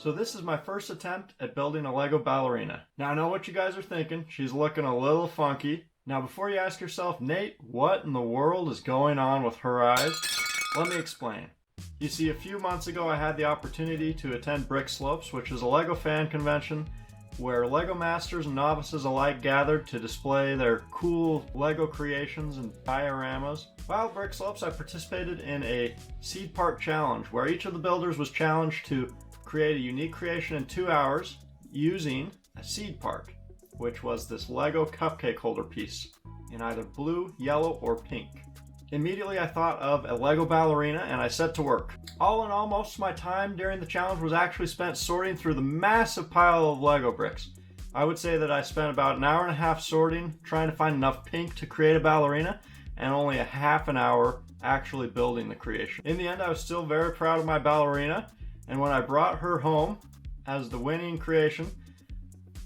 So this is my first attempt at building a Lego ballerina. Now I know what you guys are thinking. She's looking a little funky. Now before you ask yourself, Nate, what in the world is going on with her eyes? Let me explain. You see, a few months ago I had the opportunity to attend Brick Slopes, which is a Lego fan convention where Lego masters and novices alike gathered to display their cool Lego creations and dioramas. While at Brick Slopes, I participated in a Seed Park challenge where each of the builders was challenged to create a unique creation in 2 hours using a seed park, which was this Lego cupcake holder piece in either blue, yellow, or pink. Immediately I thought of a Lego ballerina and I set to work. All in all, most of my time during the challenge was actually spent sorting through the massive pile of Lego bricks. I would say that I spent about an hour and a half sorting, trying to find enough pink to create a ballerina, and only a half an hour actually building the creation. In the end, I was still very proud of my ballerina, and when I brought her home as the winning creation,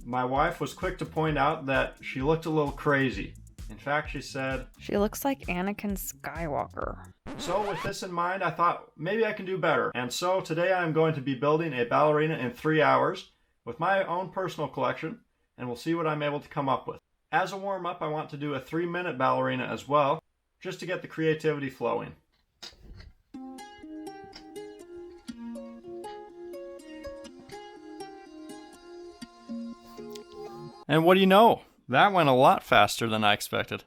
my wife was quick to point out that she looked a little crazy. In fact, she said, "She looks like Anakin Skywalker." So with this in mind, I thought maybe I can do better. And so today I'm going to be building a ballerina in 3 hours with my own personal collection, and we'll see what I'm able to come up with. As a warm-up, I want to do a 3-minute ballerina as well, just to get the creativity flowing. And what do you know? That went a lot faster than I expected.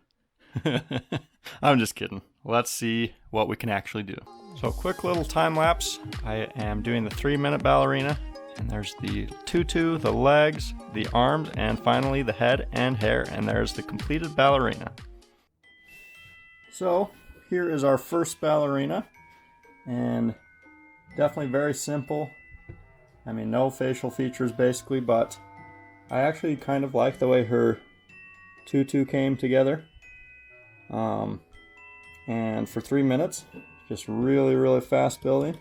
I'm just kidding. Let's see what we can actually do. So quick little time lapse. I am doing the 3-minute ballerina, and there's the tutu, the legs, the arms, and finally the head and hair, and there's the completed ballerina. So here is our first ballerina, and definitely very simple. I mean, no facial features basically, but I actually kind of like the way her tutu came together. And for 3 minutes, just really fast building.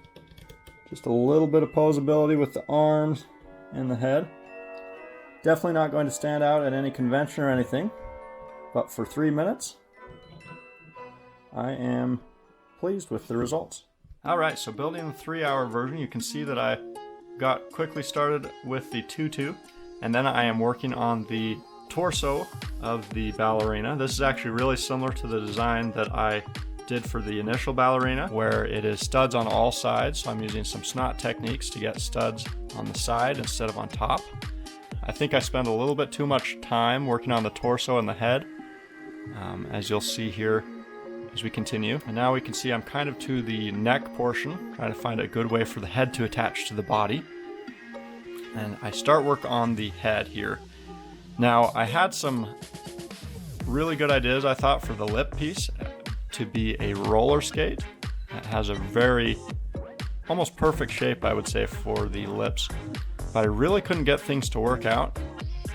Just a little bit of posability with the arms and the head. Definitely not going to stand out at any convention or anything, but for 3 minutes, I am pleased with the results. Alright, so building the 3-hour version, you can see that I got quickly started with the tutu, and then I am working on the torso of the ballerina. This is actually really similar to the design that I did for the initial ballerina, where it is studs on all sides. So I'm using some snot techniques to get studs on the side instead of on top. I think I spent a little bit too much time working on the torso and the head, as you'll see here as we continue. And now we can see I'm kind of to the neck portion, trying to find a good way for the head to attach to the body. And I start work on the head here. Now, I had some really good ideas, I thought, for the lip piece to be a roller skate. It has a very, almost perfect shape, I would say, for the lips. But I really couldn't get things to work out.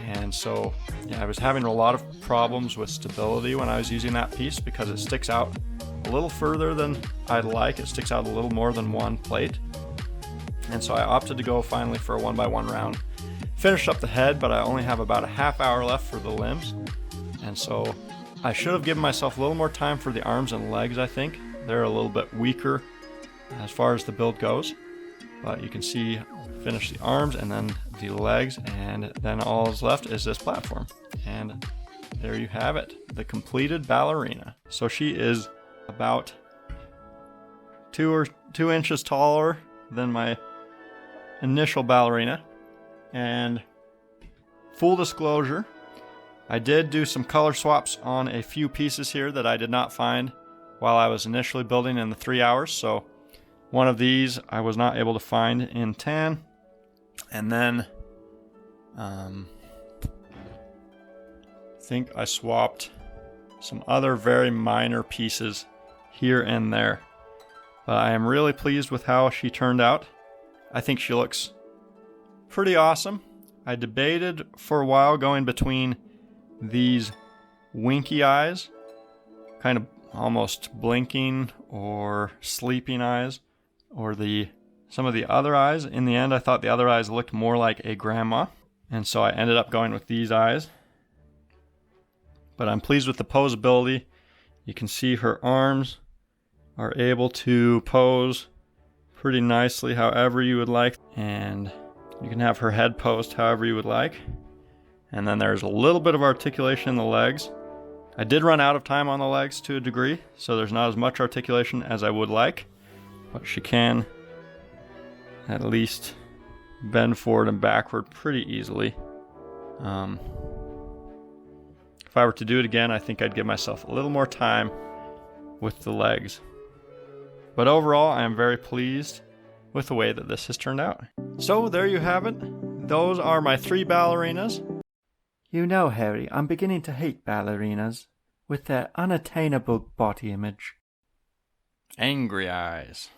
And so, yeah, I was having a lot of problems with stability when I was using that piece because it sticks out a little further than I'd like. It sticks out a little more than one plate. And so I opted to go finally for a 1x1 round. Finished up the head, but I only have about a half hour left for the limbs, and so I should have given myself a little more time for the arms and legs. I think they're a little bit weaker as far as the build goes, but you can see finish the arms and then the legs, and then all is left is this platform, and there you have it, the completed ballerina. So she is about 2 inches taller than my initial ballerina. And full disclosure, I did do some color swaps on a few pieces here that I did not find while I was initially building in the 3 hours. So one of these I was not able to find in tan. And then I think I swapped some other very minor pieces here and there. But I am really pleased with how she turned out. I think she looks pretty awesome. I debated for a while going between these winky eyes, kind of almost blinking or sleeping eyes, or some of the other eyes. In the end, I thought the other eyes looked more like a grandma, and so I ended up going with these eyes. But I'm pleased with the posability. You can see her arms are able to pose pretty nicely however you would like, and You can have her head post however you would like. And then there's a little bit of articulation in the legs. I did run out of time on the legs to a degree, so there's not as much articulation as I would like. But she can at least bend forward and backward pretty easily. If I were to do it again, I think I'd give myself a little more time with the legs. But overall, I am very pleased with the way that this has turned out. So there you have it. Those are my 3 ballerinas. You know, Harry, I'm beginning to hate ballerinas with their unattainable body image. Angry eyes.